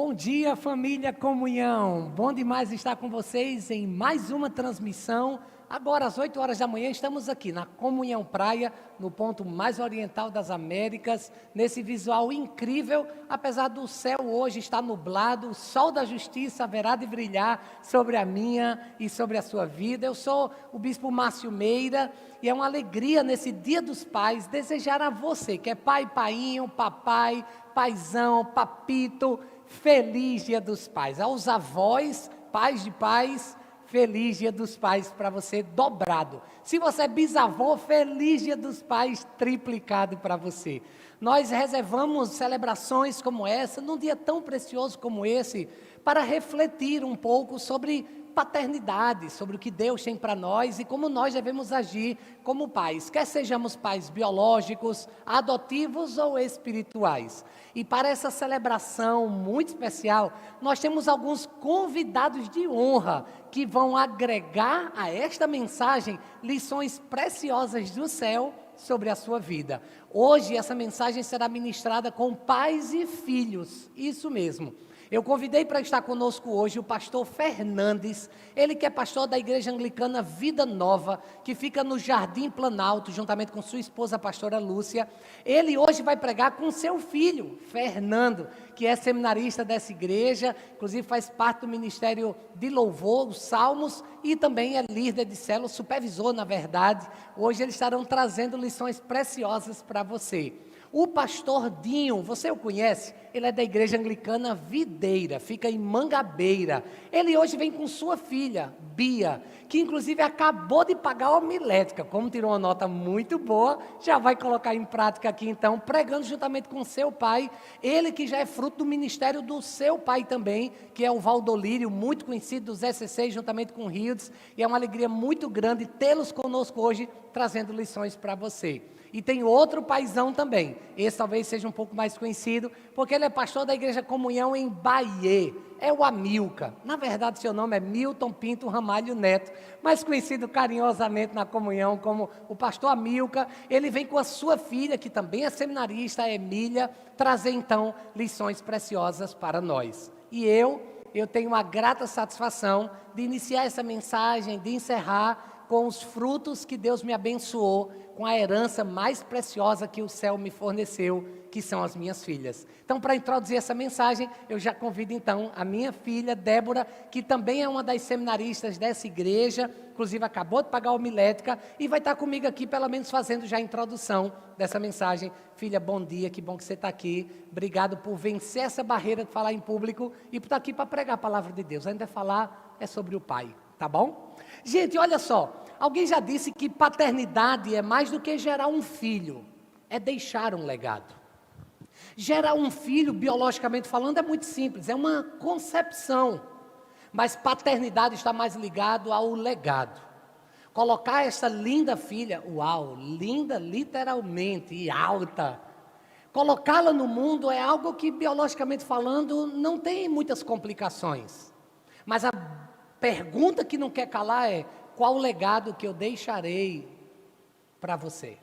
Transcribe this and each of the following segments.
Bom dia, família Comunhão. Bom demais estar com vocês em mais uma transmissão. Agora, às 8 horas da manhã, estamos aqui na Comunhão Praia, no ponto mais oriental das Américas, nesse visual incrível, apesar do céu hoje estar nublado, o sol da justiça haverá de brilhar sobre a minha e sobre a sua vida. Eu sou o Bispo Márcio Meira e é uma alegria nesse Dia dos Pais desejar a você, que é pai, painho, papai, paizão, papito, feliz Dia dos Pais. Aos avós, pais de pais, feliz Dia dos Pais para você dobrado. Se você é bisavô, feliz Dia dos Pais triplicado para você. Nós reservamos celebrações como essa, num dia tão precioso como esse, para refletir um pouco sobre paternidade, sobre o que Deus tem para nós e como nós devemos agir como pais, quer sejamos pais biológicos, adotivos ou espirituais. E para essa celebração muito especial, nós temos alguns convidados de honra que vão agregar a esta mensagem lições preciosas do céu sobre a sua vida. Hoje essa mensagem será ministrada com pais e filhos, isso mesmo. Eu convidei para estar conosco hoje o pastor Fernandes, ele que é pastor da Igreja Anglicana Vida Nova, que fica no Jardim Planalto, juntamente com sua esposa, a pastora Lúcia. Ele hoje vai pregar com seu filho, Fernando, que é seminarista dessa igreja, inclusive faz parte do Ministério de Louvor, os Salmos, e também é líder de célula, supervisor, na verdade. Hoje eles estarão trazendo lições preciosas para você. O pastor Dinho, você o conhece? Ele é da Igreja Anglicana Videira, fica em Mangabeira. Ele hoje vem com sua filha, Bia, que inclusive acabou de pagar a homilética. Como tirou uma nota muito boa, já vai colocar em prática aqui então, pregando juntamente com seu pai. Ele que já é fruto do ministério do seu pai também, que é o Valdolírio, muito conhecido dos SC, juntamente com o Hildes. E é uma alegria muito grande tê-los conosco hoje, trazendo lições para você. E tem outro paizão também, esse talvez seja um pouco mais conhecido, porque ele é pastor da Igreja Comunhão em Bahia, é o Amilca. Na verdade, seu nome é Milton Pinto Ramalho Neto, mas conhecido carinhosamente na Comunhão como o pastor Amilca. Ele vem com a sua filha, que também é seminarista, a Emília, trazer então lições preciosas para nós. E eu tenho uma grata satisfação de iniciar essa mensagem, de encerrar com os frutos que Deus me abençoou, com a herança mais preciosa que o céu me forneceu, que são as minhas filhas. Então, para introduzir essa mensagem, eu já convido então a minha filha, Débora, que também é uma das seminaristas dessa igreja, inclusive acabou de pagar a homilética, e vai estar comigo aqui, pelo menos fazendo já a introdução dessa mensagem. Filha, bom dia, que bom que você está aqui. Obrigado por vencer essa barreira de falar em público e por estar aqui para pregar a palavra de Deus. Ainda falar é sobre o Pai, tá bom? Gente, olha só, alguém já disse que paternidade é mais do que gerar um filho, é deixar um legado. Gerar um filho, biologicamente falando, é muito simples, é uma concepção, mas paternidade está mais ligado ao legado. Colocar essa linda filha, uau, linda literalmente e alta, colocá-la no mundo é algo que, biologicamente falando, não tem muitas complicações, mas a pergunta que não quer calar é: qual o legado que eu deixarei para você?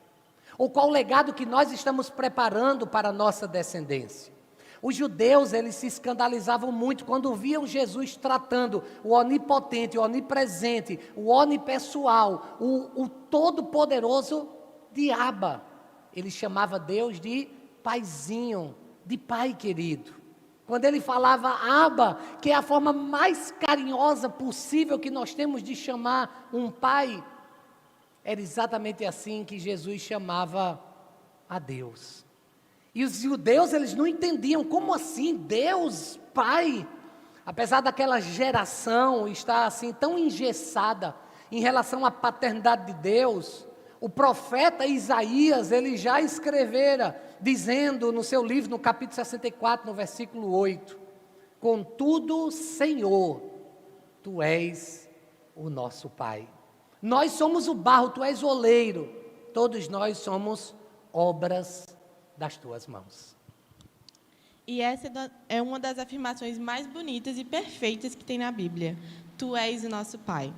Ou qual o legado que nós estamos preparando para a nossa descendência? Os judeus, eles se escandalizavam muito quando viam Jesus tratando o onipotente, o onipresente, o onipessoal, o todo-poderoso de Abba. Ele chamava Deus de paizinho, de pai querido. Quando ele falava Abba, que é a forma mais carinhosa possível que nós temos de chamar um pai, era exatamente assim que Jesus chamava a Deus. E os judeus, eles não entendiam, como assim, Deus, Pai? Apesar daquela geração estar assim tão engessada em relação à paternidade de Deus, o profeta Isaías, ele já escrevera, dizendo no seu livro, no capítulo 64, no versículo 8, contudo, Senhor, Tu és o nosso Pai. Nós somos o barro, Tu és o oleiro, todos nós somos obras das Tuas mãos. E essa é uma das afirmações mais bonitas e perfeitas que tem na Bíblia. Tu és o nosso Pai.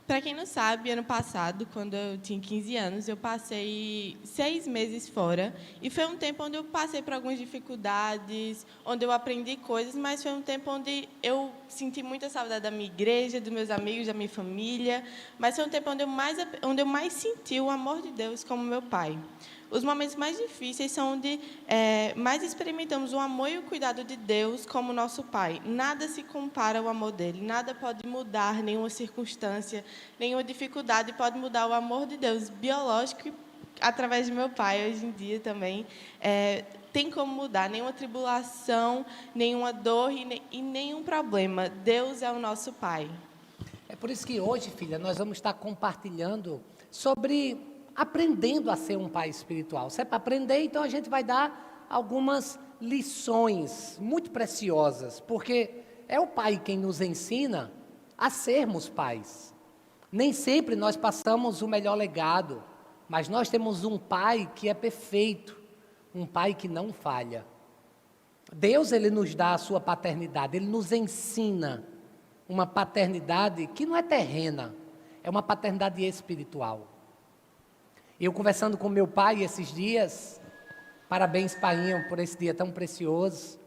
Para quem não sabe, ano passado, quando eu tinha 15 anos, eu passei 6 meses fora. E foi um tempo onde eu passei por algumas dificuldades, onde eu aprendi coisas, mas foi um tempo onde eu senti muita saudade da minha igreja, dos meus amigos, da minha família. Mas foi um tempo onde eu mais senti o amor de Deus como meu pai. Os momentos mais difíceis são onde mais experimentamos o amor e o cuidado de Deus como nosso Pai. Nada se compara ao amor dele, nada pode mudar, nenhuma circunstância, nenhuma dificuldade pode mudar o amor de Deus biológico, através de meu pai, hoje em dia também. Tem como mudar, nenhuma tribulação, nenhuma dor e nenhum problema. Deus é o nosso Pai. É por isso que hoje, filha, nós vamos estar compartilhando sobre aprendendo a ser um pai espiritual. Se é para aprender, então a gente vai dar algumas lições muito preciosas, porque é o pai quem nos ensina a sermos pais. Nem sempre nós passamos o melhor legado, mas nós temos um pai que é perfeito, um pai que não falha. Deus, ele nos dá a sua paternidade, ele nos ensina uma paternidade que não é terrena, é uma paternidade espiritual. Eu conversando com meu pai esses dias, parabéns, painho, por esse dia tão precioso.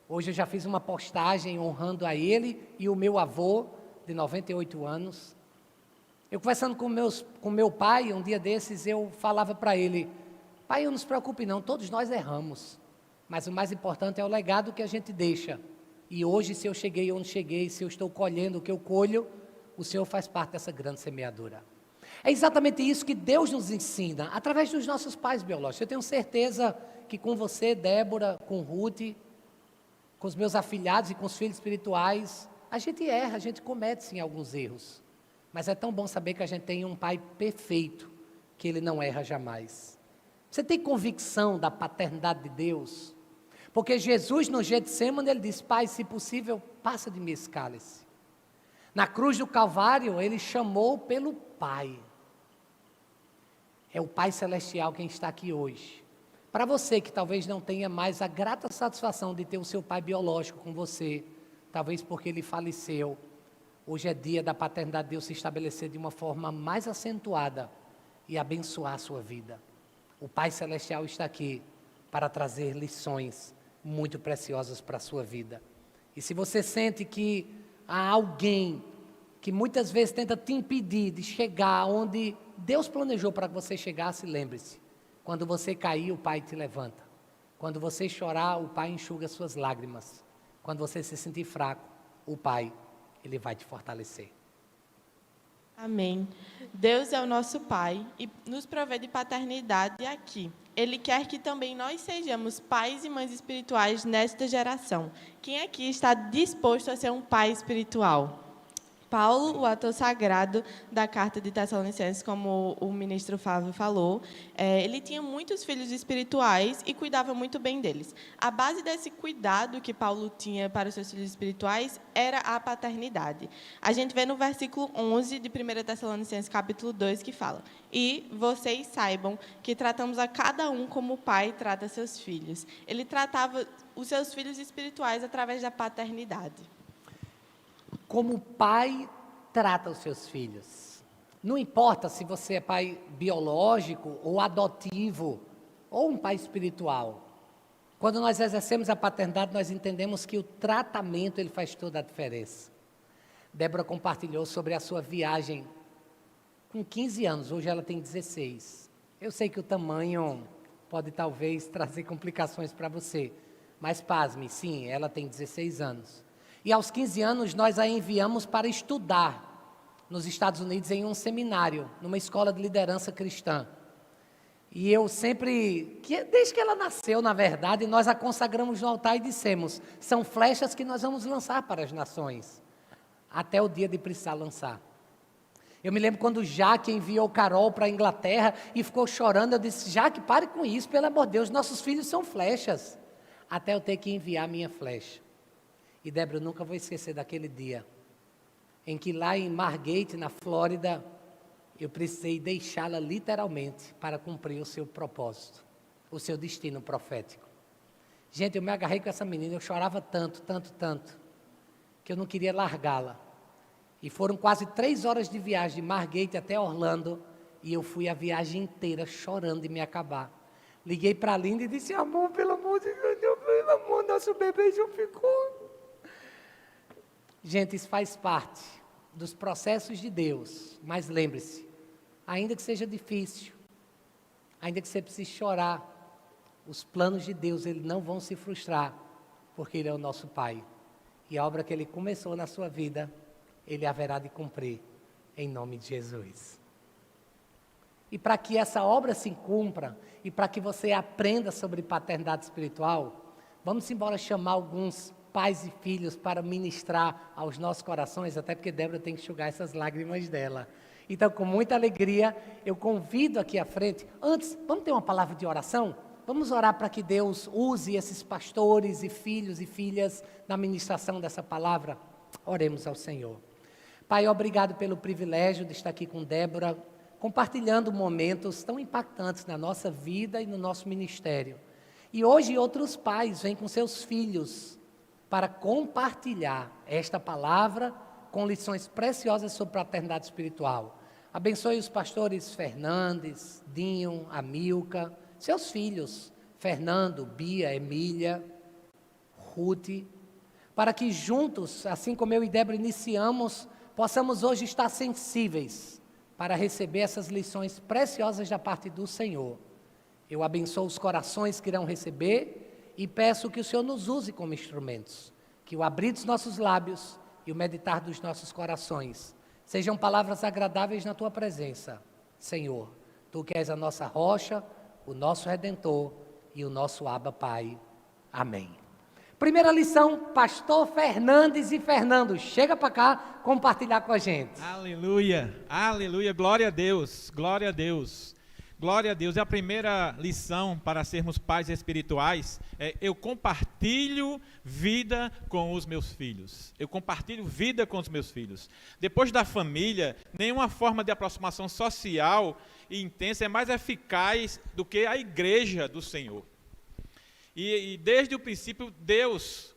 Hoje eu já fiz uma postagem honrando a ele e o meu avô, de 98 anos. Eu conversando com meu pai, um dia desses, eu falava para ele: pai, não se preocupe não, todos nós erramos, mas o mais importante é o legado que a gente deixa. E hoje, se eu cheguei onde cheguei, se eu estou colhendo o que eu colho, o Senhor faz parte dessa grande semeadura. É exatamente isso que Deus nos ensina, através dos nossos pais biológicos. Eu tenho certeza que com você, Débora, com Ruth, com os meus afilhados e com os filhos espirituais, a gente erra, a gente comete sim alguns erros. Mas é tão bom saber que a gente tem um pai perfeito, que ele não erra jamais. Você tem convicção da paternidade de Deus? Porque Jesus no Getsêmani, ele disse: pai, se possível, passa de mim esse cálice. Na cruz do Calvário, ele chamou pelo Pai. É o Pai Celestial quem está aqui hoje. Para você que talvez não tenha mais a grata satisfação de ter o seu pai biológico com você, talvez porque ele faleceu, hoje é dia da paternidade de Deus se estabelecer de uma forma mais acentuada e abençoar a sua vida. O Pai Celestial está aqui para trazer lições muito preciosas para a sua vida. E se você sente que há alguém que muitas vezes tenta te impedir de chegar onde Deus planejou para que você chegasse, lembre-se, quando você cair, o Pai te levanta. Quando você chorar, o Pai enxuga suas lágrimas. Quando você se sentir fraco, o Pai, ele vai te fortalecer. Amém. Deus é o nosso Pai e nos provê de paternidade aqui. Ele quer que também nós sejamos pais e mães espirituais nesta geração. Quem aqui está disposto a ser um pai espiritual? Paulo, o autor sagrado da carta de Tessalonicenses, como o ministro Fábio falou, ele tinha muitos filhos espirituais e cuidava muito bem deles. A base desse cuidado que Paulo tinha para os seus filhos espirituais era a paternidade. A gente vê no versículo 11 de 1 Tessalonicenses, capítulo 2, que fala: e vocês saibam que tratamos a cada um como o pai trata seus filhos. Ele tratava os seus filhos espirituais através da paternidade. Como o pai trata os seus filhos. Não importa se você é pai biológico ou adotivo, ou um pai espiritual. Quando nós exercemos a paternidade, nós entendemos que o tratamento ele faz toda a diferença. Débora compartilhou sobre a sua viagem com 15 anos, hoje ela tem 16. Eu sei que o tamanho pode talvez trazer complicações para você, mas pasme, sim, ela tem 16 anos. E aos 15 anos nós a enviamos para estudar nos Estados Unidos em um seminário, numa escola de liderança cristã. E eu sempre, desde que ela nasceu, na verdade, nós a consagramos no altar e dissemos: são flechas que nós vamos lançar para as nações, até o dia de precisar lançar. Eu me lembro quando Jaque enviou Carol para a Inglaterra e ficou chorando, eu disse: Jaque, pare com isso, pelo amor de Deus, nossos filhos são flechas, até eu ter que enviar a minha flecha. E Débora, eu nunca vou esquecer daquele dia, em que lá em Margate, na Flórida, eu precisei deixá-la literalmente para cumprir o seu propósito, o seu destino profético. Gente, eu me agarrei com essa menina, eu chorava tanto, tanto, tanto, que eu não queria largá-la. E foram quase 3 horas de viagem de Margate até Orlando, e eu fui a viagem inteira chorando de me acabar. Liguei para a Linda e disse: amor, pelo amor de Deus, pelo amor, nosso bebê já ficou. Gente, isso faz parte dos processos de Deus, mas lembre-se, ainda que seja difícil, ainda que você precise chorar, os planos de Deus, eles não vão se frustrar, porque Ele é o nosso Pai. E a obra que Ele começou na sua vida, Ele haverá de cumprir, em nome de Jesus. E para que essa obra se cumpra, e para que você aprenda sobre paternidade espiritual, vamos embora chamar alguns pais e filhos para ministrar aos nossos corações, até porque Débora tem que enxugar essas lágrimas dela. Então, com muita alegria, eu convido aqui à frente. Antes, vamos ter uma palavra de oração? Vamos orar para que Deus use esses pastores e filhos e filhas na ministração dessa palavra? Oremos ao Senhor. Pai, obrigado pelo privilégio de estar aqui com Débora, compartilhando momentos tão impactantes na nossa vida e no nosso ministério. E hoje outros pais vêm com seus filhos para compartilhar esta palavra com lições preciosas sobre paternidade espiritual. Abençoe os pastores Fernandes, Dinho, Amilca, seus filhos, Fernando, Bia, Emília, Ruth, para que juntos, assim como eu e Débora iniciamos, possamos hoje estar sensíveis para receber essas lições preciosas da parte do Senhor. Eu abençoo os corações que irão receber e peço que o Senhor nos use como instrumentos, que o abrir dos nossos lábios e o meditar dos nossos corações sejam palavras agradáveis na Tua presença, Senhor. Tu que és a nossa rocha, o nosso Redentor e o nosso Abba Pai. Amém. Primeira lição, pastor Fernandes e Fernando, chega para cá compartilhar com a gente. Aleluia, aleluia, glória a Deus, glória a Deus. Glória a Deus. E a primeira lição para sermos pais espirituais é: eu compartilho vida com os meus filhos. Eu compartilho vida com os meus filhos. Depois da família, nenhuma forma de aproximação social e intensa é mais eficaz do que a igreja do Senhor. E desde o princípio, Deus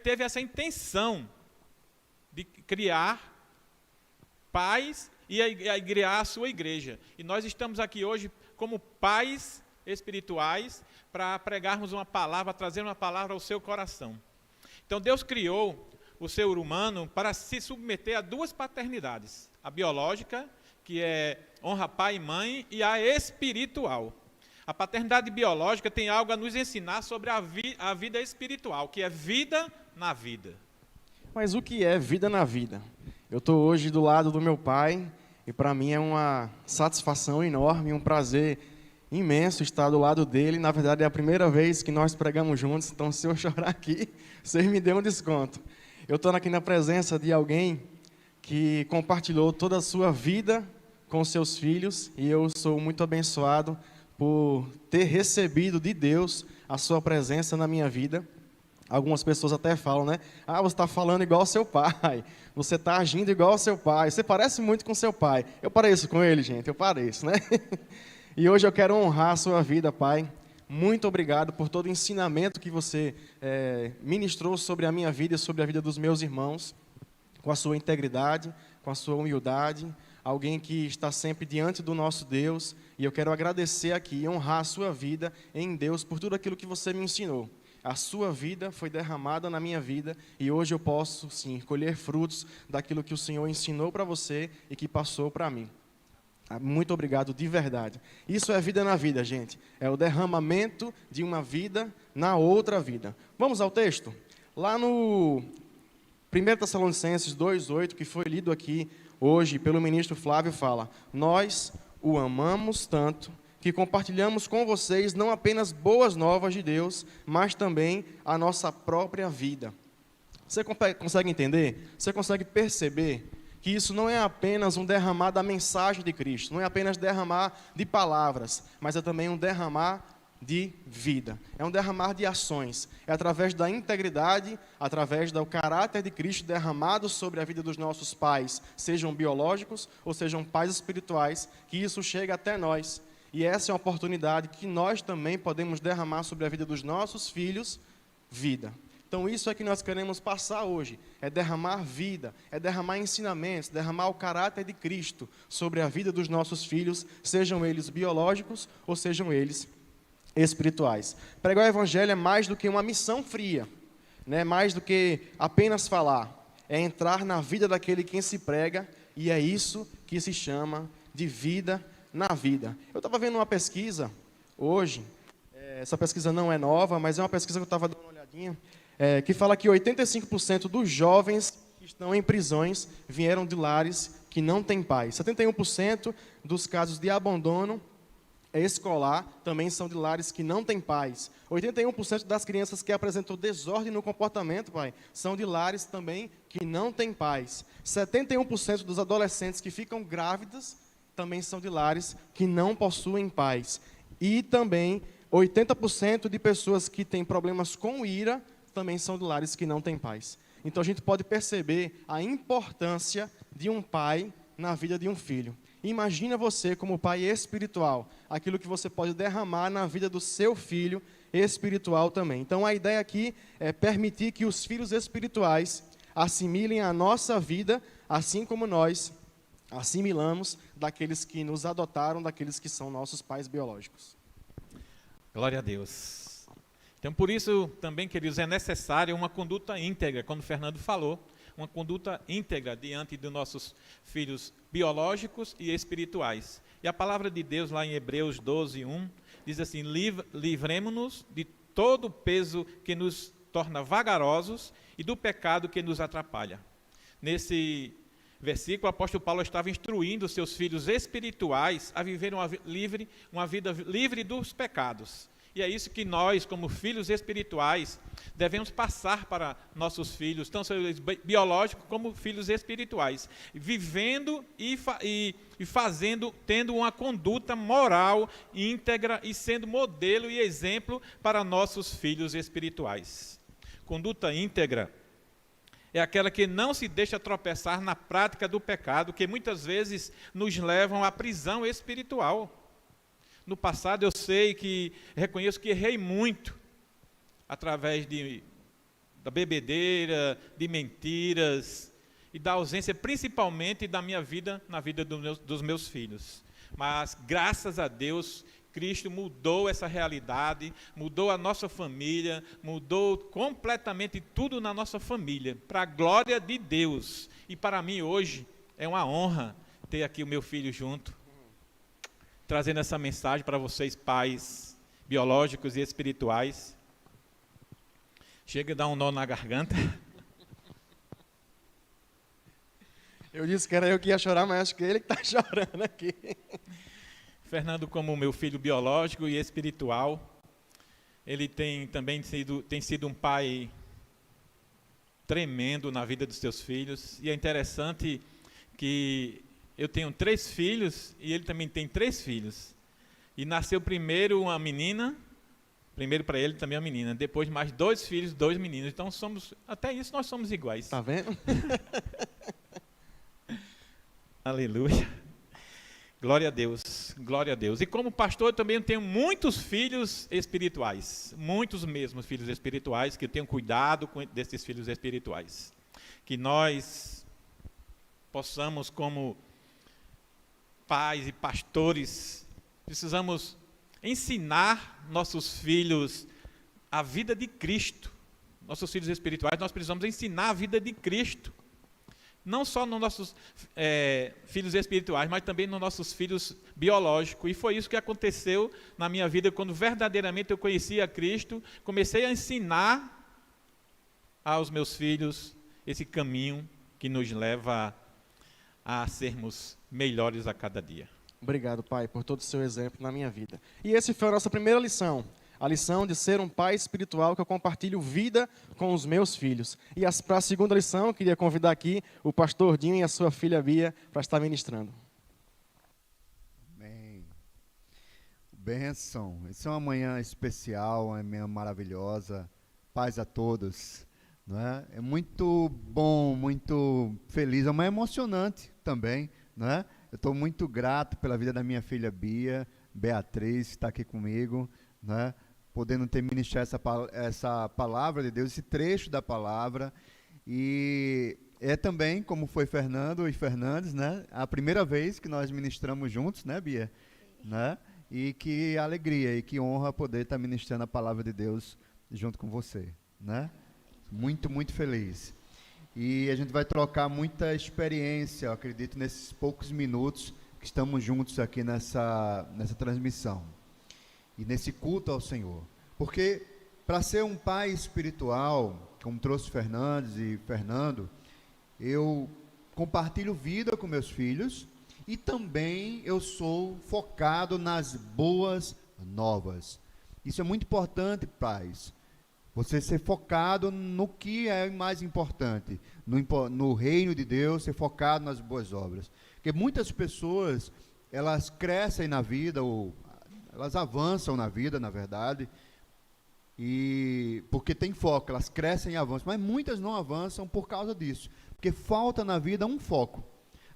teve essa intenção de criar pais e a criar a sua igreja. E nós estamos aqui hoje como pais espirituais para pregarmos uma palavra, trazer uma palavra ao seu coração. Então Deus criou o ser humano para se submeter a duas paternidades: a biológica, que é honra pai e mãe, e a espiritual. A paternidade biológica tem algo a nos ensinar sobre a vida espiritual, que é vida na vida. Mas o que é vida na vida? Eu estou hoje do lado do meu pai e para mim é uma satisfação enorme, um prazer imenso estar do lado dele. Na verdade é a primeira vez que nós pregamos juntos, então se eu chorar aqui, vocês me dêem um desconto. Eu estou aqui na presença de alguém que compartilhou toda a sua vida com seus filhos e eu sou muito abençoado por ter recebido de Deus a sua presença na minha vida. Algumas pessoas até falam, né? Ah, você está falando igual ao seu pai, você está agindo igual ao seu pai, você parece muito com seu pai. Eu pareço com ele, gente, eu pareço, né? E hoje eu quero honrar a sua vida, pai. Muito obrigado por todo o ensinamento que você ministrou sobre a minha vida e sobre a vida dos meus irmãos, com a sua integridade, com a sua humildade, alguém que está sempre diante do nosso Deus, e eu quero agradecer aqui e honrar a sua vida em Deus por tudo aquilo que você me ensinou. A sua vida foi derramada na minha vida e hoje eu posso, sim, colher frutos daquilo que o Senhor ensinou para você e que passou para mim. Muito obrigado, de verdade. Isso é vida na vida, gente. É o derramamento de uma vida na outra vida. Vamos ao texto? Lá no 1 Tessalonicenses 2,8, que foi lido aqui hoje pelo ministro Flávio, fala: nós o amamos tanto que compartilhamos com vocês não apenas boas novas de Deus, mas também a nossa própria vida. Você consegue entender? Você consegue perceber que isso não é apenas um derramar da mensagem de Cristo, não é apenas derramar de palavras, mas é também um derramar de vida, é um derramar de ações, é através da integridade, através do caráter de Cristo derramado sobre a vida dos nossos pais, sejam biológicos ou sejam pais espirituais, que isso chega até nós. E essa é uma oportunidade que nós também podemos derramar sobre a vida dos nossos filhos, vida. Então isso é que nós queremos passar hoje, é derramar vida, é derramar ensinamentos, derramar o caráter de Cristo sobre a vida dos nossos filhos, sejam eles biológicos ou sejam eles espirituais. Pregar o evangelho é mais do que uma missão fria, né? Mais do que apenas falar, é entrar na vida daquele quem se prega, e é isso que se chama de vida na vida. Eu estava vendo uma pesquisa hoje, essa pesquisa não é nova, mas é uma pesquisa que eu estava dando uma olhadinha, que fala que 85% dos jovens que estão em prisões vieram de lares que não têm pais. 71% dos casos de abandono escolar também são de lares que não têm pais. 81% das crianças que apresentam desordem no comportamento, pai, são de lares também que não têm pais. 71% dos adolescentes que ficam grávidas também são de lares que não possuem pais. E também 80% de pessoas que têm problemas com ira também são de lares que não têm pais. Então a gente pode perceber a importância de um pai na vida de um filho. Imagina você como pai espiritual, aquilo que você pode derramar na vida do seu filho espiritual também. Então a ideia aqui é permitir que os filhos espirituais assimilem a nossa vida, assim como nós assimilamos daqueles que nos adotaram, daqueles que são nossos pais biológicos. Glória a Deus. Então, por isso também, queridos, é necessária uma conduta íntegra, como o Fernando falou, uma conduta íntegra diante dos nossos filhos biológicos e espirituais. E a palavra de Deus, lá em Hebreus 12:1, diz assim: livremo-nos de todo o peso que nos torna vagarosos e do pecado que nos atrapalha. Nesse versículo, o apóstolo Paulo estava instruindo os seus filhos espirituais a viver uma vida livre dos pecados. E é isso que nós, como filhos espirituais, devemos passar para nossos filhos, tanto eles biológicos como filhos espirituais, vivendo e fazendo, tendo uma conduta moral íntegra e sendo modelo e exemplo para nossos filhos espirituais. Conduta íntegra é aquela que não se deixa tropeçar na prática do pecado, que muitas vezes nos levam à prisão espiritual. No passado eu reconheço que errei muito, através da bebedeira, de mentiras e da ausência, principalmente da minha vida, na vida dos meus filhos. Mas, graças a Deus, Cristo mudou essa realidade, mudou a nossa família, mudou completamente tudo na nossa família, para a glória de Deus. E para mim hoje é uma honra ter aqui o meu filho junto, trazendo essa mensagem para vocês, pais biológicos e espirituais. Chega a dar um nó na garganta. Eu disse que era eu que ia chorar, mas acho que ele que está chorando aqui. Fernando, como meu filho biológico e espiritual, ele tem sido um pai tremendo na vida dos seus filhos. E é interessante que eu tenho 3 filhos e ele também tem 3 filhos. E nasceu primeiro uma menina, primeiro para ele também uma menina, depois mais 2 filhos, 2 meninos. Então até isso nós somos iguais. Tá vendo? Aleluia. Glória a Deus, glória a Deus. E como pastor eu também tenho muitos filhos espirituais, muitos mesmos filhos espirituais, que eu tenho cuidado desses filhos espirituais. Que nós possamos, como pais e pastores, precisamos ensinar nossos filhos a vida de Cristo. Nossos filhos espirituais, nós precisamos ensinar a vida de Cristo. Não só nos nossos filhos espirituais, mas também nos nossos filhos biológicos. E foi isso que aconteceu na minha vida, quando verdadeiramente eu conheci a Cristo, comecei a ensinar aos meus filhos esse caminho que nos leva a sermos melhores a cada dia. Obrigado, Pai, por todo o seu exemplo na minha vida. E essa foi a nossa primeira lição. A lição de ser um pai espiritual, que eu compartilho vida com os meus filhos. E para a segunda lição, eu queria convidar aqui o pastor Dinho e a sua filha Bia para estar ministrando. Amém. Bênção. Essa é uma manhã especial, uma manhã maravilhosa. Paz a todos. Não é? É muito bom, muito feliz. É uma manhã emocionante também. Não é? Eu estou muito grato pela vida da minha filha Bia, Beatriz, está aqui comigo. Né? podendo ter ministrado essa palavra de Deus, esse trecho da palavra. E é também, como foi Fernando e Fernandes, né, a primeira vez que nós ministramos juntos, né, Bia? Né? E que alegria e que honra poder estar ministrando a palavra de Deus junto com você, né? Muito, muito feliz. E a gente vai trocar muita experiência, eu acredito, nesses poucos minutos que estamos juntos aqui nessa transmissão e nesse culto ao Senhor. Porque para ser um pai espiritual, como trouxe Fernandes e Fernando, eu compartilho vida com meus filhos e também eu sou focado nas boas novas. Isso é muito importante, pais. Você ser focado no que é mais importante, no reino de Deus, ser focado nas boas obras. Porque muitas pessoas, elas crescem na vida, ou elas avançam na vida, na verdade, e porque tem foco, elas crescem e avançam, mas muitas não avançam por causa disso, porque falta na vida um foco.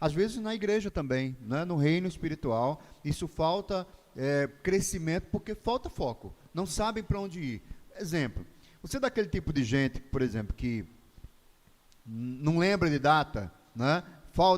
Às vezes na igreja também, né, no reino espiritual, isso falta crescimento porque falta foco, não sabem para onde ir. Exemplo, você é daquele tipo de gente, por exemplo, que não lembra de data, né?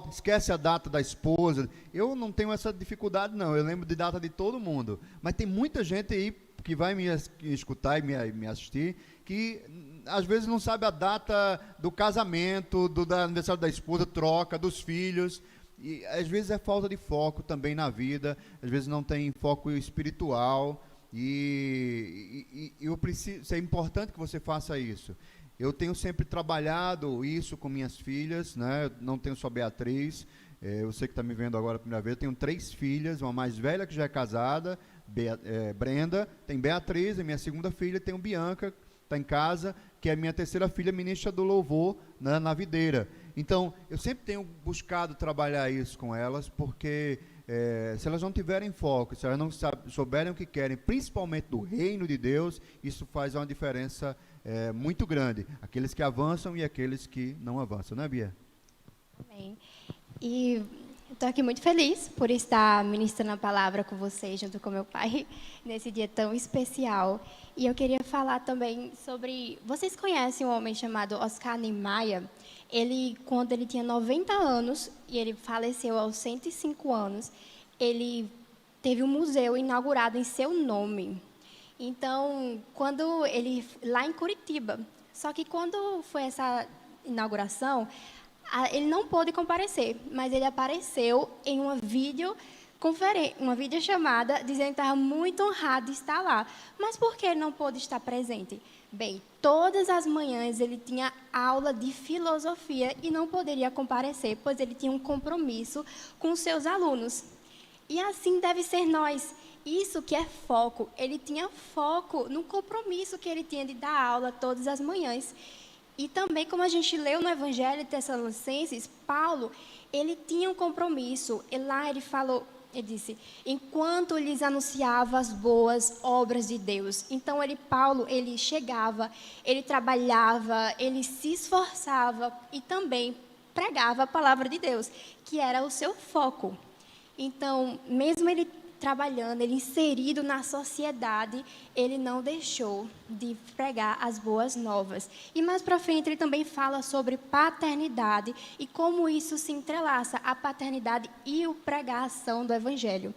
Esquece a data da esposa. Eu não tenho essa dificuldade, não. Eu lembro de data de todo mundo. Mas tem muita gente aí que vai me escutar e me assistir, que às vezes não sabe a data do casamento, do aniversário da esposa, troca, dos filhos. E às vezes é falta de foco também na vida. Às vezes não tem foco espiritual. E eu preciso, é importante que você faça isso. Eu tenho sempre trabalhado isso com minhas filhas, né? Eu não tenho só Beatriz, você que está me vendo agora a primeira vez, eu tenho 3 filhas, uma mais velha que já é casada, Brenda, tem Beatriz, a minha segunda filha, tem Bianca, está em casa, que é a minha terceira filha, ministra do louvor, né, na videira. Então, eu sempre tenho buscado trabalhar isso com elas, porque se elas não tiverem foco, se elas não souberem o que querem, principalmente do reino de Deus, isso faz uma diferença muito grande. Aqueles que avançam e aqueles que não avançam, né, Bia? Amém. E estou aqui muito feliz por estar ministrando a palavra com vocês, junto com meu pai, nesse dia tão especial. E eu queria falar também sobre... Vocês conhecem um homem chamado Oscar Niemeyer? Ele, quando ele tinha 90 anos, e ele faleceu aos 105 anos, ele teve um museu inaugurado em seu nome. Então, quando ele... Lá em Curitiba. Só que quando foi essa inauguração, ele não pôde comparecer, mas ele apareceu em uma videochamada, dizendo que estava muito honrado de estar lá. Mas por que ele não pôde estar presente? Bem, todas as manhãs ele tinha aula de filosofia e não poderia comparecer, pois ele tinha um compromisso com seus alunos. E assim deve ser nós. Isso que é foco. Ele tinha foco no compromisso que ele tinha de dar aula todas as manhãs. E também, como a gente leu no Evangelho de Tessalonicenses, Paulo, ele tinha um compromisso. E lá ele falou, ele disse, enquanto lhes anunciava as boas obras de Deus. Então, Paulo, ele chegava, ele trabalhava, ele se esforçava e também pregava a palavra de Deus, que era o seu foco. Então, mesmo ele trabalhando, ele inserido na sociedade, ele não deixou de pregar as boas novas. E mais para frente ele também fala sobre paternidade e como isso se entrelaça, a paternidade e a pregação do Evangelho.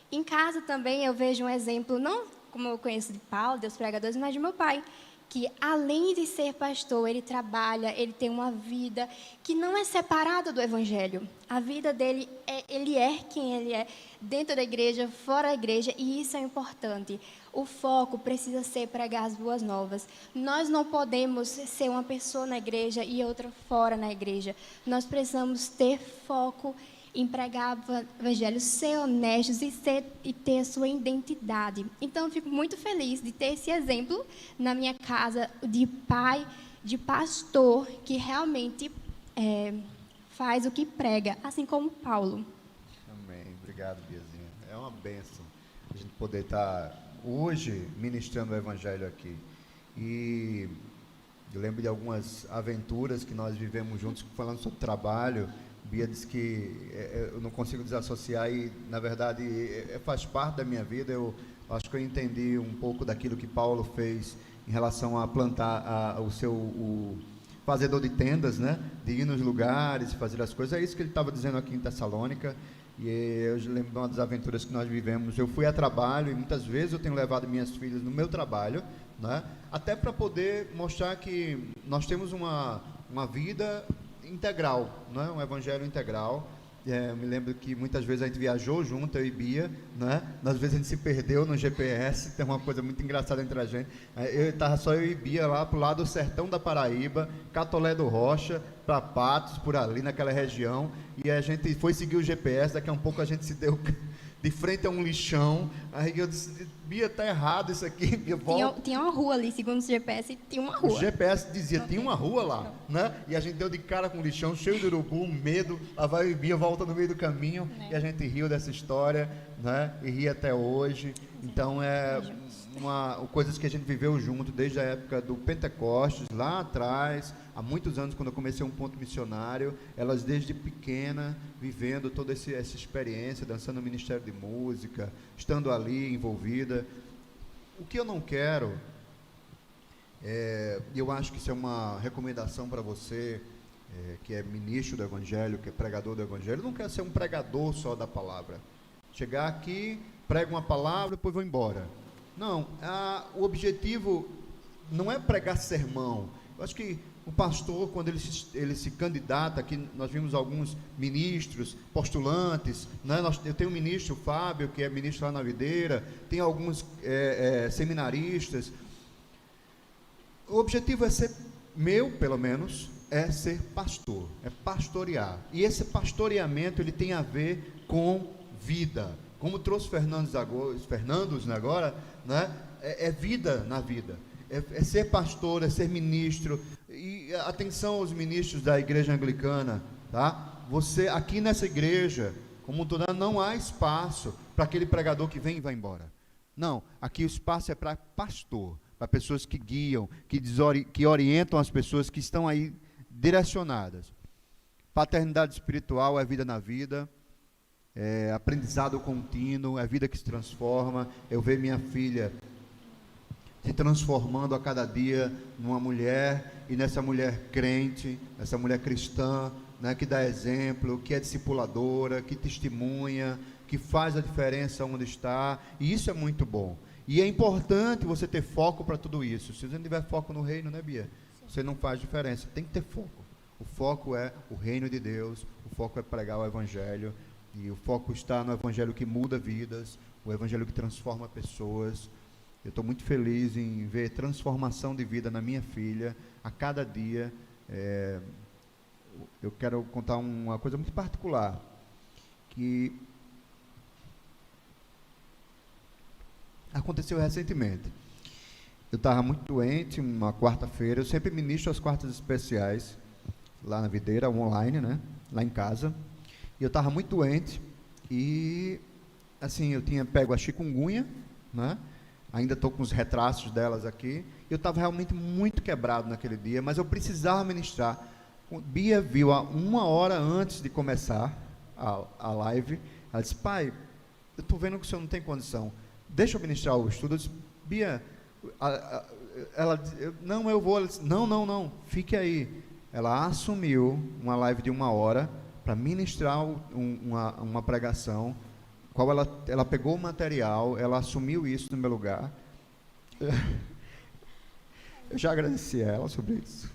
Em casa também eu vejo um exemplo, não como eu conheço de Paulo, dos pregadores, mas de meu pai, que além de ser pastor, ele trabalha, ele tem uma vida que não é separada do Evangelho. A vida dele, ele é quem ele é, dentro da igreja, fora da igreja, e isso é importante. O foco precisa ser pregar as boas novas. Nós não podemos ser uma pessoa na igreja e outra fora na igreja. Nós precisamos ter foco em pregar o Evangelho, ser honestos e ter a sua identidade. Então, eu fico muito feliz de ter esse exemplo na minha casa de pai, de pastor, que realmente faz o que prega, assim como Paulo. Amém. Obrigado, Biazinha. É uma bênção a gente poder estar hoje ministrando o Evangelho aqui. E eu lembro de algumas aventuras que nós vivemos juntos, falando sobre trabalho, Bia disse que eu não consigo desassociar e, na verdade, faz parte da minha vida. Eu acho que eu entendi um pouco daquilo que Paulo fez em relação a plantar o fazedor de tendas, né? De ir nos lugares, fazer as coisas. É isso que ele estava dizendo aqui em Tessalônica. E eu lembro de uma das aventuras que nós vivemos. Eu fui a trabalho e muitas vezes eu tenho levado minhas filhas no meu trabalho, né? Até para poder mostrar que nós temos uma vida integral, né? Um evangelho integral. Eu me lembro que muitas vezes a gente viajou junto, eu e Bia, né? Às vezes a gente se perdeu no GPS, tem uma coisa muito engraçada entre a gente. Estava só eu e Bia lá pro lado do sertão da Paraíba, Catolé do Rocha, para Patos, por ali naquela região, e a gente foi seguir o GPS. Daqui a um pouco a gente se deu de frente a um lixão. Aí eu disse: Bia, tá errado isso aqui. Bia, volta. Tinha uma rua ali, segundo o GPS, tinha uma rua. O GPS dizia, tinha uma rua lá, né? E a gente deu de cara com o lixão, cheio de urubu, medo. Lá vai o Bia, volta no meio do caminho, e a gente riu dessa história, né? E ri até hoje. Então, coisas que a gente viveu junto desde a época do Pentecostes, lá atrás, há muitos anos, quando eu comecei um ponto missionário, elas desde pequena, vivendo toda essa experiência, dançando no Ministério de Música, estando ali envolvida. O que eu não quero, e eu acho que isso é uma recomendação para você, que é ministro do Evangelho, que é pregador do Evangelho, eu não quero ser um pregador só da palavra. Chegar aqui, prego uma palavra, depois vou embora. Não, o objetivo não é pregar sermão. Eu acho que o pastor, quando ele se candidata, aqui nós vimos alguns ministros, postulantes, né? Eu tenho um ministro, o Fábio, que é ministro lá na Videira, tem alguns seminaristas. O objetivo é ser, pelo menos, é ser pastor, é pastorear. E esse pastoreamento, ele tem a ver com vida. Como trouxe Fernandos agora, né? É vida na vida. É ser pastor, é ser ministro. E atenção aos ministros da igreja anglicana, tá? Você, aqui nessa igreja, como toda, não há espaço para aquele pregador que vem e vai embora. Não, aqui o espaço é para pastor, para pessoas que guiam, que orientam as pessoas que estão aí direcionadas. Paternidade espiritual é vida na vida, é aprendizado contínuo, é vida que se transforma. Eu vejo minha filha se transformando a cada dia numa mulher, e nessa mulher crente, nessa mulher cristã, né, que dá exemplo, que é discipuladora, que testemunha, que faz a diferença onde está, e isso é muito bom. E é importante você ter foco para tudo isso. Se você não tiver foco no reino, né, Bia? Você não faz diferença, tem que ter foco. O foco é o reino de Deus, o foco é pregar o Evangelho, e o foco está no Evangelho que muda vidas, o Evangelho que transforma pessoas. Eu estou muito feliz em ver transformação de vida na minha filha a cada dia. Eu quero contar uma coisa muito particular, que aconteceu recentemente. Eu estava muito doente, uma quarta-feira. Eu sempre ministro as quartas especiais, lá na Videira, online, né? Lá em casa. E eu estava muito doente, e assim, eu tinha pego a chikungunya, né? Ainda estou com os retratos delas aqui. Eu estava realmente muito quebrado naquele dia, mas eu precisava ministrar. Bia viu 1 hora antes de começar a live. Ela disse: pai, eu estou vendo que o senhor não tem condição, deixa eu ministrar o estudo. Eu disse: Bia, não, eu vou. Ela disse: não, fique aí. Ela assumiu uma live de 1 hora para ministrar uma pregação, qual ela pegou o material, ela assumiu isso no meu lugar. Eu já agradeci a ela sobre isso,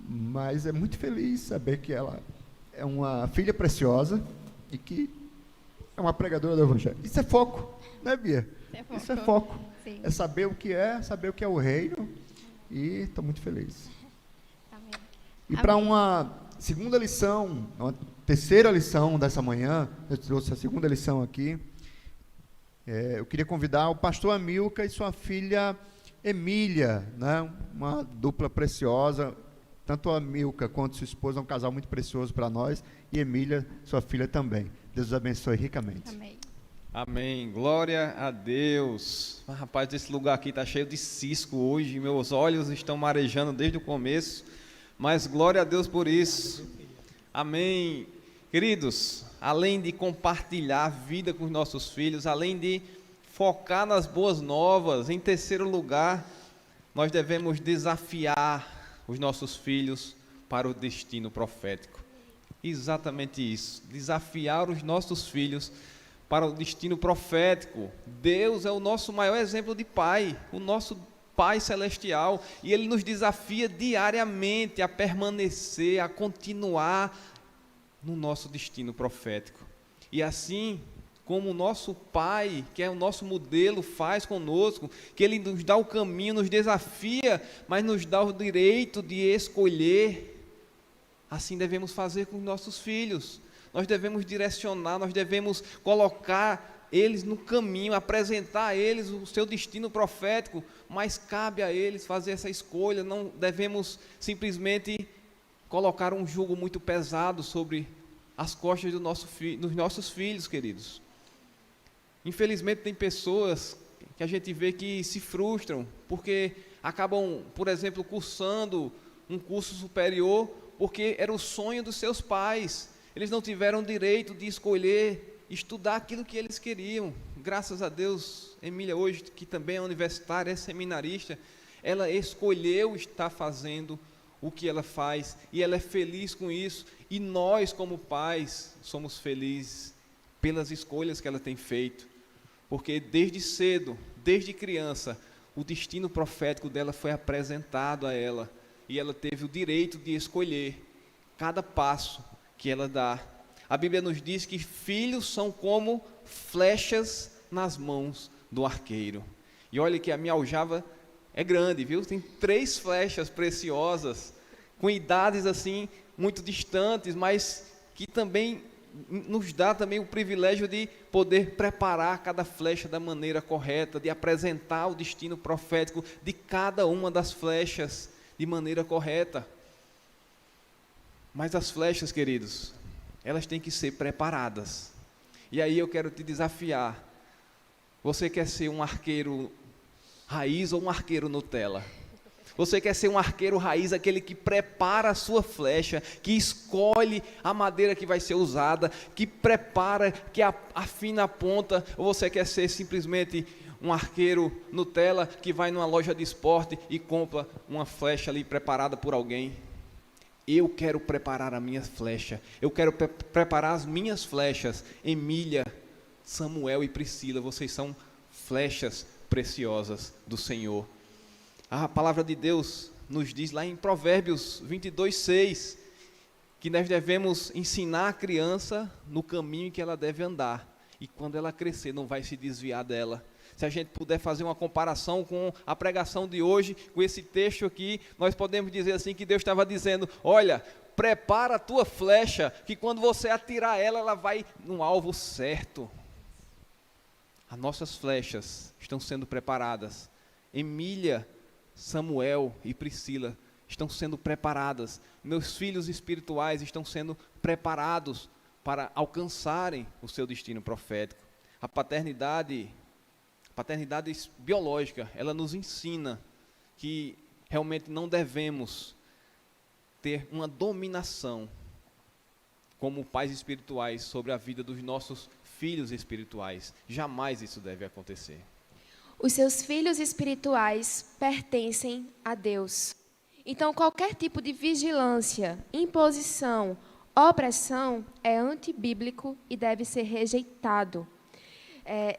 mas é muito feliz saber que ela é uma filha preciosa e que é uma pregadora do Evangelho. Isso é foco, né, Bia? Isso é foco. Sim. É saber o que é o reino, e estou muito feliz. Amém. E para uma segunda lição, uma terceira lição dessa manhã, eu trouxe a segunda lição aqui. Eu queria convidar o pastor Amilca e sua filha Emília, né? Uma dupla preciosa. Tanto a Amilca quanto sua esposa é um casal muito precioso para nós, e Emília, sua filha, também. Deus os abençoe ricamente. Amém. Amém, glória a Deus. Mas, rapaz, esse lugar aqui está cheio de cisco hoje, meus olhos estão marejando desde o começo, mas glória a Deus por isso. Amém. Queridos, além de compartilhar a vida com os nossos filhos, além de focar nas boas novas, em terceiro lugar, nós devemos desafiar os nossos filhos para o destino profético. Exatamente isso, desafiar os nossos filhos para o destino profético. Deus é o nosso maior exemplo de pai, o nosso Pai Celestial, e Ele nos desafia diariamente a permanecer, a continuar no nosso destino profético. E assim como o nosso Pai, que é o nosso modelo, faz conosco, que Ele nos dá o caminho, nos desafia, mas nos dá o direito de escolher, assim devemos fazer com os nossos filhos. Nós devemos direcionar, nós devemos colocar eles no caminho, apresentar a eles o seu destino profético, mas cabe a eles fazer essa escolha. Não devemos simplesmente colocar um jugo muito pesado sobre as costas dos nossos filhos, queridos. Infelizmente tem pessoas que a gente vê que se frustram, porque acabam, por exemplo, cursando um curso superior, porque era o sonho dos seus pais. Eles não tiveram direito de escolher estudar aquilo que eles queriam. Graças a Deus, Emília hoje, que também é universitária, é seminarista, ela escolheu estar fazendo o que ela faz, e ela é feliz com isso, e nós como pais somos felizes pelas escolhas que ela tem feito, porque desde cedo, desde criança, o destino profético dela foi apresentado a ela, e ela teve o direito de escolher cada passo que ela dá. A Bíblia nos diz que filhos são como flechas nas mãos do arqueiro. E olha que a minha aljava é grande, viu? Tem 3 flechas preciosas, com idades assim muito distantes, mas que também nos dá também o privilégio de poder preparar cada flecha da maneira correta, de apresentar o destino profético de cada uma das flechas de maneira correta. Mas as flechas, queridos, elas têm que ser preparadas. E aí eu quero te desafiar. Você quer ser um arqueiro raiz ou um arqueiro Nutella? Você quer ser um arqueiro raiz, aquele que prepara a sua flecha, que escolhe a madeira que vai ser usada, que prepara, que afina a ponta? Ou você quer ser simplesmente um arqueiro Nutella que vai numa loja de esporte e compra uma flecha ali preparada por alguém? Eu quero preparar a minha flecha, eu quero preparar as minhas flechas. Emília, Samuel e Priscila, vocês são flechas preciosas do Senhor. A palavra de Deus nos diz lá em Provérbios 22:6, que nós devemos ensinar a criança no caminho em que ela deve andar, e quando ela crescer não vai se desviar dela. Se a gente puder fazer uma comparação com a pregação de hoje, com esse texto aqui, nós podemos dizer assim que Deus estava dizendo: olha, prepara a tua flecha, que quando você atirar ela, ela vai no alvo certo. As nossas flechas estão sendo preparadas. Emília, Samuel e Priscila estão sendo preparadas. Meus filhos espirituais estão sendo preparados para alcançarem o seu destino profético. A paternidade biológica, ela nos ensina que realmente não devemos ter uma dominação como pais espirituais sobre a vida dos nossos filhos espirituais. Jamais isso deve acontecer. Os seus filhos espirituais pertencem a Deus. Então, qualquer tipo de vigilância, imposição, opressão é antibíblico e deve ser rejeitado.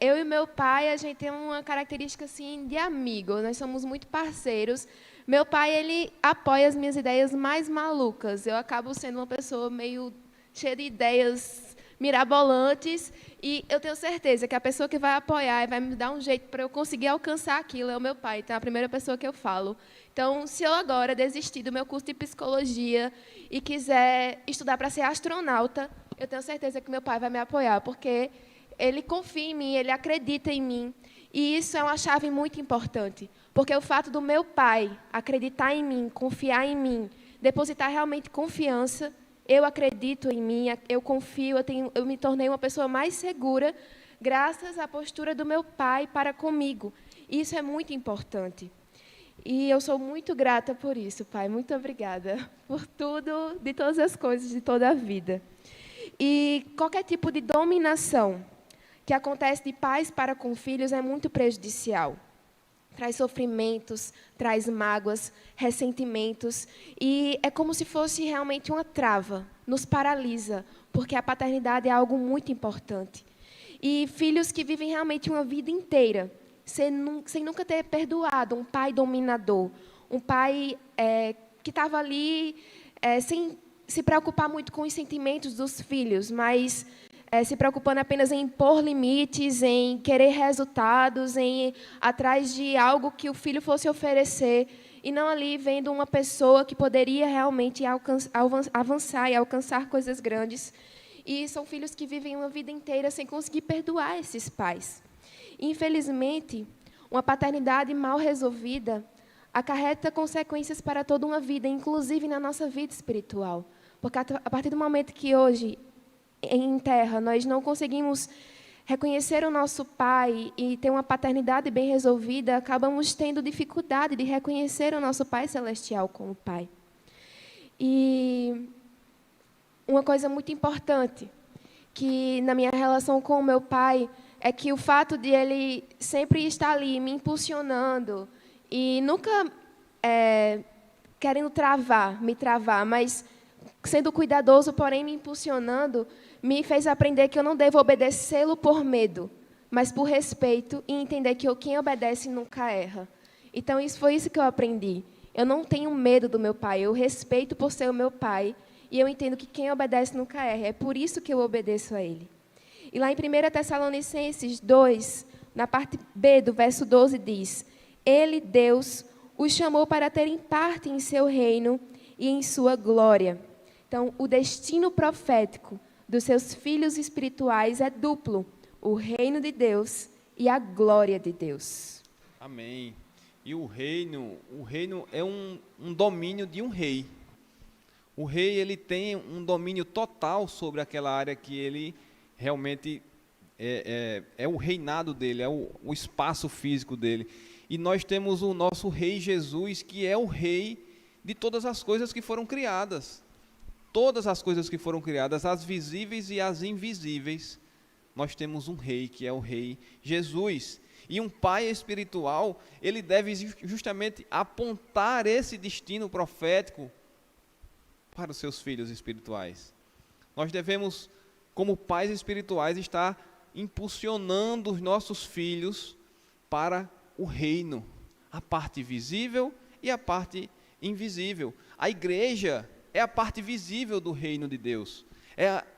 Eu e meu pai, a gente tem uma característica assim de amigo, nós somos muito parceiros. Meu pai, ele apoia as minhas ideias mais malucas. Eu acabo sendo uma pessoa meio cheia de ideias mirabolantes, e eu tenho certeza que a pessoa que vai apoiar e vai me dar um jeito para eu conseguir alcançar aquilo é o meu pai. Então, é a primeira pessoa que eu falo. Então, se eu agora desistir do meu curso de psicologia e quiser estudar para ser astronauta, eu tenho certeza que meu pai vai me apoiar, porque ele confia em mim, ele acredita em mim. E isso é uma chave muito importante, porque o fato do meu pai acreditar em mim, confiar em mim, depositar realmente confiança, eu acredito em mim, eu confio, eu me tornei uma pessoa mais segura graças à postura do meu pai para comigo. Isso é muito importante. E eu sou muito grata por isso, Pai. Muito obrigada por tudo, de todas as coisas, de toda a vida. E qualquer tipo de dominação que acontece de pais para com filhos é muito prejudicial. Traz sofrimentos, traz mágoas, ressentimentos, e é como se fosse realmente uma trava, nos paralisa, porque a paternidade é algo muito importante. E filhos que vivem realmente uma vida inteira, sem nunca ter perdoado um pai dominador, um pai que estava ali sem se preocupar muito com os sentimentos dos filhos, mas se preocupando apenas em impor limites, em querer resultados, em ir atrás de algo que o filho fosse oferecer, e não ali vendo uma pessoa que poderia realmente avançar e alcançar coisas grandes. E são filhos que vivem uma vida inteira sem conseguir perdoar esses pais. Infelizmente, uma paternidade mal resolvida acarreta consequências para toda uma vida, inclusive na nossa vida espiritual. Porque a partir do momento que hoje, em terra, nós não conseguimos reconhecer o nosso pai e ter uma paternidade bem resolvida, acabamos tendo dificuldade de reconhecer o nosso Pai Celestial como Pai. E uma coisa muito importante, que na minha relação com o meu pai, é que o fato de ele sempre estar ali me impulsionando e nunca querendo me travar, mas sendo cuidadoso, porém me impulsionando, me fez aprender que eu não devo obedecê-lo por medo, mas por respeito e entender que quem obedece nunca erra. Então, foi isso que eu aprendi. Eu não tenho medo do meu pai, eu respeito por ser o meu pai e eu entendo que quem obedece nunca erra. É por isso que eu obedeço a ele. E lá em 1 Tessalonicenses 2, na parte B do verso 12, diz: Ele, Deus, os chamou para terem parte em seu reino e em sua glória. Então, o destino profético dos seus filhos espirituais é duplo: o reino de Deus e a glória de Deus. Amém. E o reino é um domínio de um rei. O rei, ele tem um domínio total sobre aquela área que ele realmente é o reinado dele, é o espaço físico dele. E nós temos o nosso rei Jesus, que é o rei de todas as coisas que foram criadas. Todas as coisas que foram criadas, as visíveis e as invisíveis, nós temos um rei, que é o rei Jesus. E um pai espiritual, ele deve justamente apontar esse destino profético para os seus filhos espirituais. Nós devemos, como pais espirituais, estar impulsionando os nossos filhos para o reino, a parte visível e a parte invisível. A igreja é a parte visível do reino de Deus.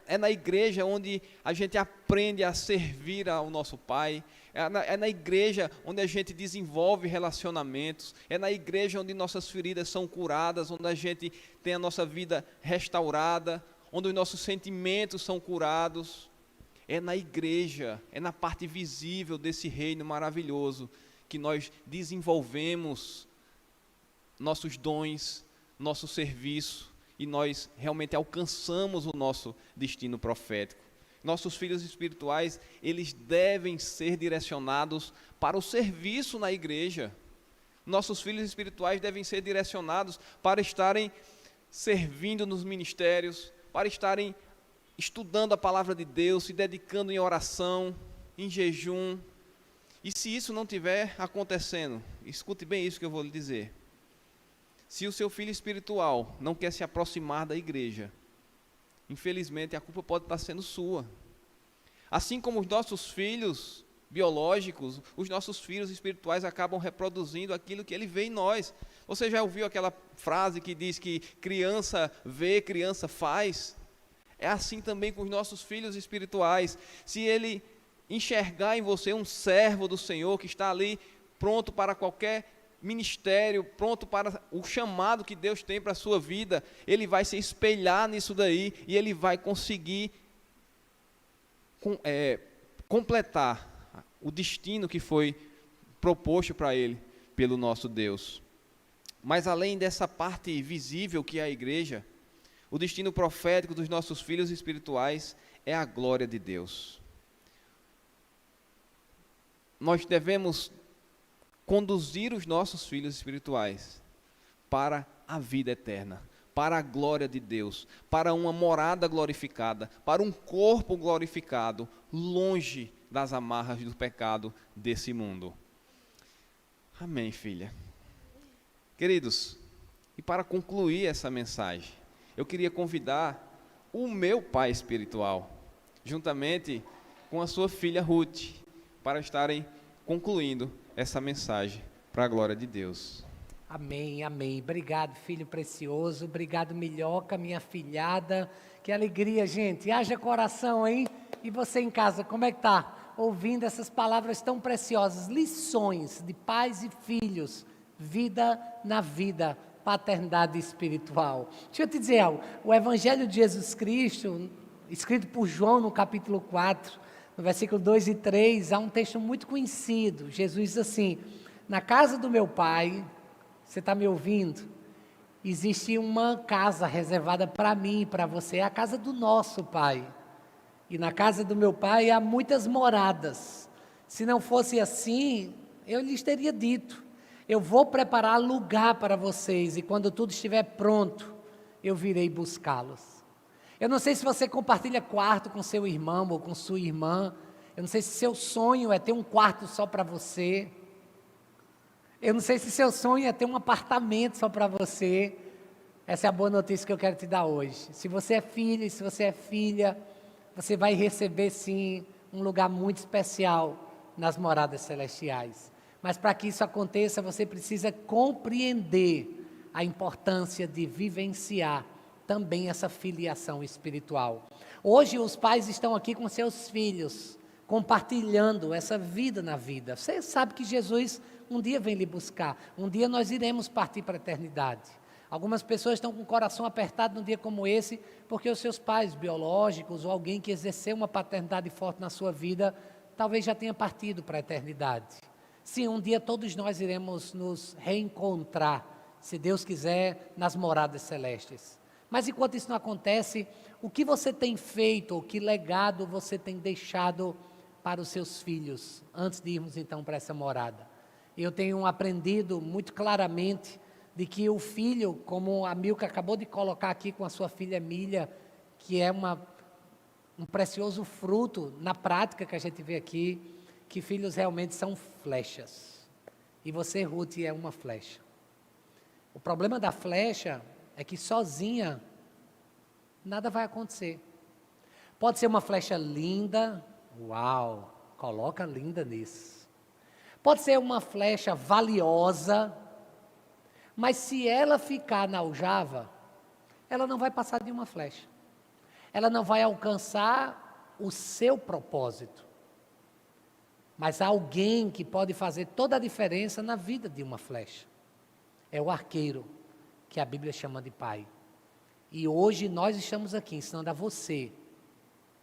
É na igreja onde a gente aprende a servir ao nosso Pai. É na igreja onde a gente desenvolve relacionamentos. É na igreja onde nossas feridas são curadas, onde a gente tem a nossa vida restaurada, onde os nossos sentimentos são curados. É na igreja, é na parte visível desse reino maravilhoso que nós desenvolvemos nossos dons, nosso serviço, e nós realmente alcançamos o nosso destino profético. Nossos filhos espirituais, eles devem ser direcionados para o serviço na igreja. Nossos filhos espirituais devem ser direcionados para estarem servindo nos ministérios, para estarem estudando a palavra de Deus, se dedicando em oração, em jejum. E se isso não estiver acontecendo, escute bem isso que eu vou lhe dizer. Se o seu filho espiritual não quer se aproximar da igreja, infelizmente a culpa pode estar sendo sua. Assim como os nossos filhos biológicos, os nossos filhos espirituais acabam reproduzindo aquilo que ele vê em nós. Você já ouviu aquela frase que diz que criança vê, criança faz? É assim também com os nossos filhos espirituais. Se ele enxergar em você um servo do Senhor que está ali pronto para qualquer ministério, pronto para o chamado que Deus tem para a sua vida, ele vai se espelhar nisso daí e ele vai conseguir completar o destino que foi proposto para ele pelo nosso Deus. Mas além dessa parte visível que é a igreja, o destino profético dos nossos filhos espirituais é a glória de Deus. Nós devemos conduzir os nossos filhos espirituais para a vida eterna, para a glória de Deus, para uma morada glorificada, para um corpo glorificado, longe das amarras do pecado desse mundo. Amém, filha. Queridos, e para concluir essa mensagem, eu queria convidar o meu pai espiritual, juntamente com a sua filha Ruth, para estarem concluindo essa mensagem para a glória de Deus. Amém, amém. Obrigado, filho precioso. Obrigado, Milhoca, minha filhada. Que alegria, gente. Haja coração, hein? E você em casa, como é que tá? Ouvindo essas palavras tão preciosas, lições de pais e filhos, vida na vida, paternidade espiritual. Deixa eu te dizer algo. O Evangelho de Jesus Cristo, escrito por João no capítulo 4, no versículo 2 e 3, há um texto muito conhecido. Jesus diz assim: na casa do meu pai, você está me ouvindo? Existe uma casa reservada para mim e para você, é a casa do nosso pai. E na casa do meu pai há muitas moradas. Se não fosse assim, eu lhes teria dito: eu vou preparar lugar para vocês, e quando tudo estiver pronto, eu virei buscá-los. Eu não sei se você compartilha quarto com seu irmão ou com sua irmã. Eu não sei se seu sonho é ter um quarto só para você. Eu não sei se seu sonho é ter um apartamento só para você. Essa é a boa notícia que eu quero te dar hoje. Se você é filho e se você é filha, você vai receber sim um lugar muito especial nas moradas celestiais. Mas para que isso aconteça, você precisa compreender a importância de vivenciar também essa filiação espiritual. Hoje os pais estão aqui com seus filhos, compartilhando essa vida na vida. Você sabe que Jesus um dia vem lhe buscar, um dia nós iremos partir para a eternidade. Algumas pessoas estão com o coração apertado num dia como esse, porque os seus pais biológicos ou alguém que exerceu uma paternidade forte na sua vida, talvez já tenha partido para a eternidade. Sim, um dia todos nós iremos nos reencontrar, se Deus quiser, nas moradas celestes. Mas enquanto isso não acontece, o que você tem feito, ou que legado você tem deixado para os seus filhos, antes de irmos então para essa morada? Eu tenho aprendido muito claramente de que o filho, como a Milka acabou de colocar aqui com a sua filha Emília, que é um precioso fruto na prática que a gente vê aqui, que filhos realmente são flechas. E você, Ruth, é uma flecha. O problema da flecha é que sozinha nada vai acontecer. Pode ser uma flecha linda, uau, coloca linda nisso. Pode ser uma flecha valiosa, mas se ela ficar na aljava, ela não vai passar de uma flecha. Ela não vai alcançar o seu propósito. Mas há alguém que pode fazer toda a diferença na vida de uma flecha. É o arqueiro, que a Bíblia chama de pai. E hoje nós estamos aqui ensinando a você,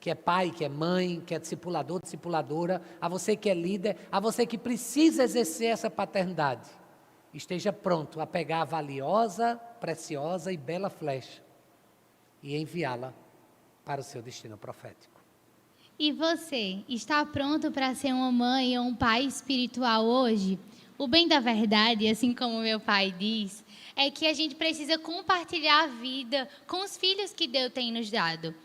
que é pai, que é mãe, que é discipulador, discipuladora, a você que é líder, a você que precisa exercer essa paternidade. Esteja pronto a pegar a valiosa, preciosa e bela flecha e enviá-la para o seu destino profético. E você, está pronto para ser uma mãe ou um pai espiritual hoje? O bem da verdade, assim como meu pai diz, é que a gente precisa compartilhar a vida com os filhos que Deus tem nos dado.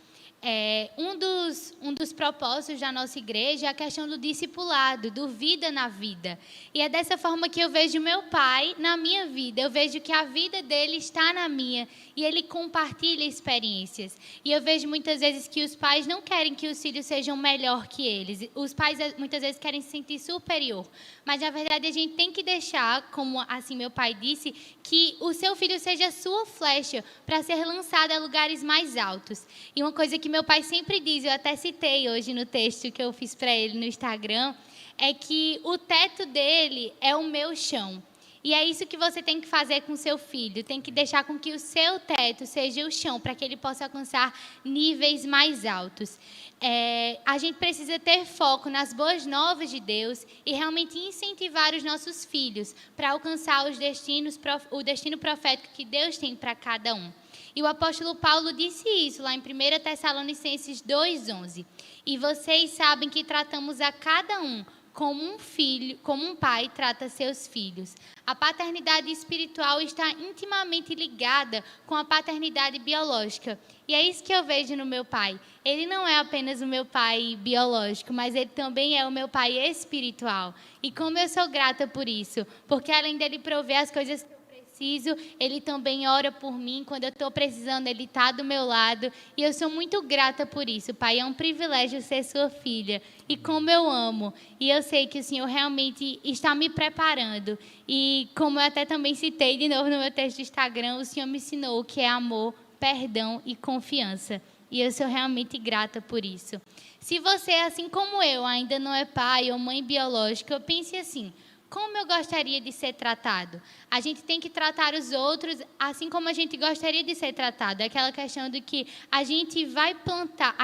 Um dos propósitos da nossa igreja é a questão do discipulado, do vida na vida. E é dessa forma que eu vejo meu pai na minha vida. Eu vejo que a vida dele está na minha e ele compartilha experiências. E eu vejo muitas vezes que os pais não querem que os filhos sejam melhor que eles. Os pais muitas vezes querem se sentir superior. Mas na verdade a gente tem que deixar, como assim meu pai disse, que o seu filho seja sua flecha para ser lançado a lugares mais altos. E uma coisa que meu pai sempre diz, eu até citei hoje no texto que eu fiz para ele no Instagram, é que o teto dele é o meu chão. E é isso que você tem que fazer com seu filho, tem que deixar com que o seu teto seja o chão, para que ele possa alcançar níveis mais altos. A gente precisa ter foco nas boas novas de Deus e realmente incentivar os nossos filhos para alcançar o destino profético que Deus tem para cada um. E o apóstolo Paulo disse isso lá em 1 Tessalonicenses 2:11. E vocês sabem que tratamos a cada um como um filho, como um pai trata seus filhos. A paternidade espiritual está intimamente ligada com a paternidade biológica. E é isso que eu vejo no meu pai. Ele não é apenas o meu pai biológico, mas ele também é o meu pai espiritual. E como eu sou grata por isso, porque além dele prover as coisas que eu preciso, ele também ora por mim. Quando eu estou precisando, ele está do meu lado. E eu sou muito grata por isso, Pai. É um privilégio ser sua filha. E como eu amo. E eu sei que o Senhor realmente está me preparando. E como eu até também citei de novo no meu texto do Instagram, o Senhor me ensinou o que é amor, perdão e confiança. E eu sou realmente grata por isso. Se você, assim como eu, ainda não é pai ou mãe biológica, pense assim: como eu gostaria de ser tratado? A gente tem que tratar os outros assim como a gente gostaria de ser tratado. É aquela questão de que a gente vai plantar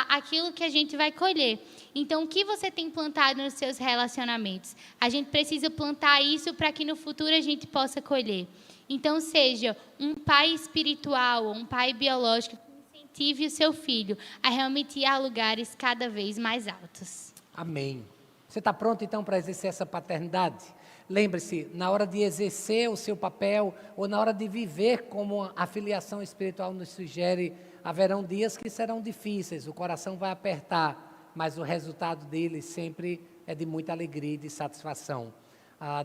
aquilo que a gente vai colher. Então, o que você tem plantado nos seus relacionamentos? A gente precisa plantar isso para que no futuro a gente possa colher. Então, seja um pai espiritual ou um pai biológico que incentive o seu filho a realmente ir a lugares cada vez mais altos. Amém. Você está pronto, então, para exercer essa paternidade? Lembre-se, na hora de exercer o seu papel, ou na hora de viver como a filiação espiritual nos sugere, haverão dias que serão difíceis, o coração vai apertar, mas o resultado dele sempre é de muita alegria e de satisfação.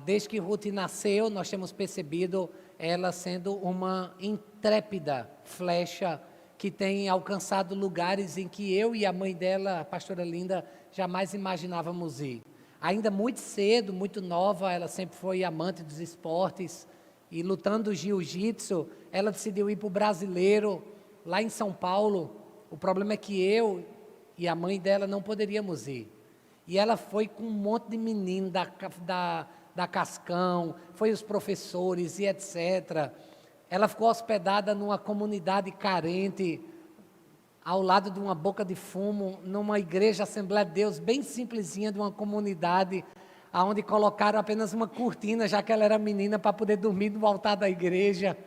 Desde que Ruth nasceu, nós temos percebido ela sendo uma intrépida flecha que tem alcançado lugares em que eu e a mãe dela, a pastora Linda, jamais imaginávamos ir. Ainda muito cedo, muito nova, ela sempre foi amante dos esportes e lutando jiu-jitsu, ela decidiu ir para o Brasileiro, lá em São Paulo. O problema é que eu e a mãe dela não poderíamos ir. E ela foi com um monte de menino da Cascão, foi os professores e etc. Ela ficou hospedada numa comunidade carente, ao lado de uma boca de fumo, numa igreja Assembleia de Deus, bem simplesinha, de uma comunidade, onde colocaram apenas uma cortina, já que ela era menina, para poder dormir no altar da igreja.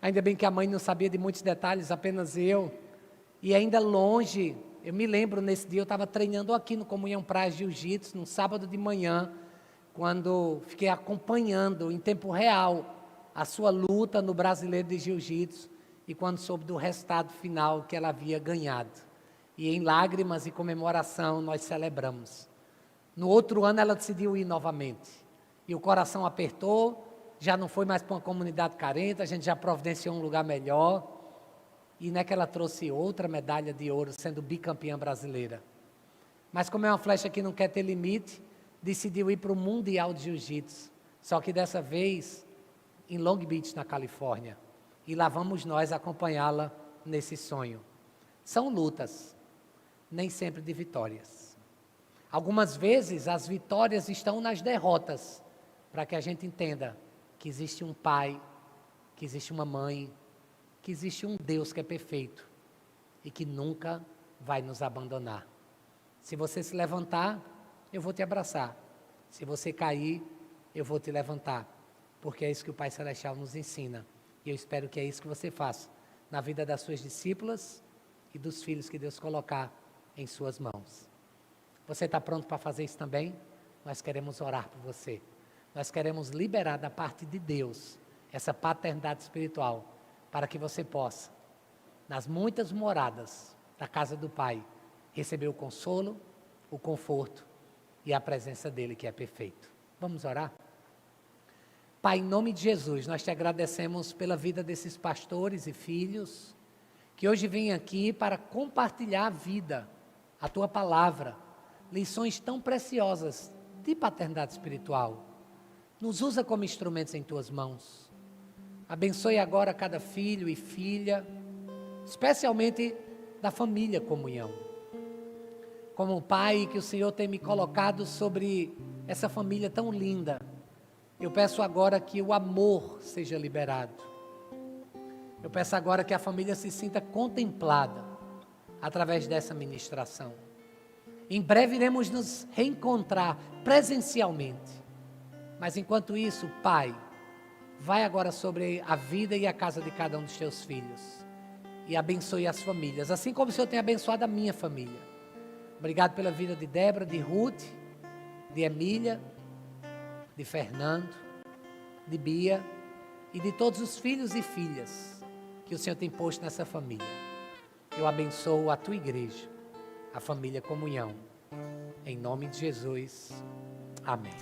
Ainda bem que a mãe não sabia de muitos detalhes, apenas eu. E ainda longe, eu me lembro, nesse dia eu estava treinando aqui no Comunhão Praia Jiu-Jitsu, num sábado de manhã, quando fiquei acompanhando em tempo real a sua luta no Brasileiro de Jiu-Jitsu, e quando soube do resultado final que ela havia ganhado. E em lágrimas e comemoração nós celebramos. No outro ano ela decidiu ir novamente. E o coração apertou, já não foi mais para uma comunidade carente, a gente já providenciou um lugar melhor. E não é que ela trouxe outra medalha de ouro, sendo bicampeã brasileira. Mas como é uma flecha que não quer ter limite, decidiu ir para o Mundial de Jiu-Jitsu. Só que dessa vez em Long Beach, na Califórnia. E lá vamos nós acompanhá-la nesse sonho. São lutas, nem sempre de vitórias. Algumas vezes as vitórias estão nas derrotas, para que a gente entenda que existe um pai, que existe uma mãe, que existe um Deus que é perfeito e que nunca vai nos abandonar. Se você se levantar, eu vou te abraçar. Se você cair, eu vou te levantar, porque é isso que o Pai Celestial nos ensina. E eu espero que é isso que você faça na vida das suas discípulas e dos filhos que Deus colocar em suas mãos. Você está pronto para fazer isso também? Nós queremos orar por você. Nós queremos liberar da parte de Deus essa paternidade espiritual para que você possa, nas muitas moradas da casa do Pai, receber o consolo, o conforto e a presença dEle que é perfeito. Vamos orar? Pai, em nome de Jesus, nós te agradecemos pela vida desses pastores e filhos que hoje vêm aqui para compartilhar a vida, a tua palavra, lições tão preciosas de paternidade espiritual. Nos usa como instrumentos em tuas mãos. Abençoe agora cada filho e filha, especialmente da família Comunhão. Como pai que o Senhor tem me colocado sobre essa família tão linda, eu peço agora que o amor seja liberado. Eu peço agora que a família se sinta contemplada através dessa ministração. Em breve iremos nos reencontrar presencialmente. Mas enquanto isso, Pai, vai agora sobre a vida e a casa de cada um dos teus filhos e abençoe as famílias, assim como o Senhor tem abençoado a minha família. Obrigado pela vida de Débora, de Ruth de Emília, de Fernando, de Bia e de todos os filhos e filhas que o Senhor tem posto nessa família. Eu abençoo a tua igreja, a família Comunhão. Em nome de Jesus. Amém.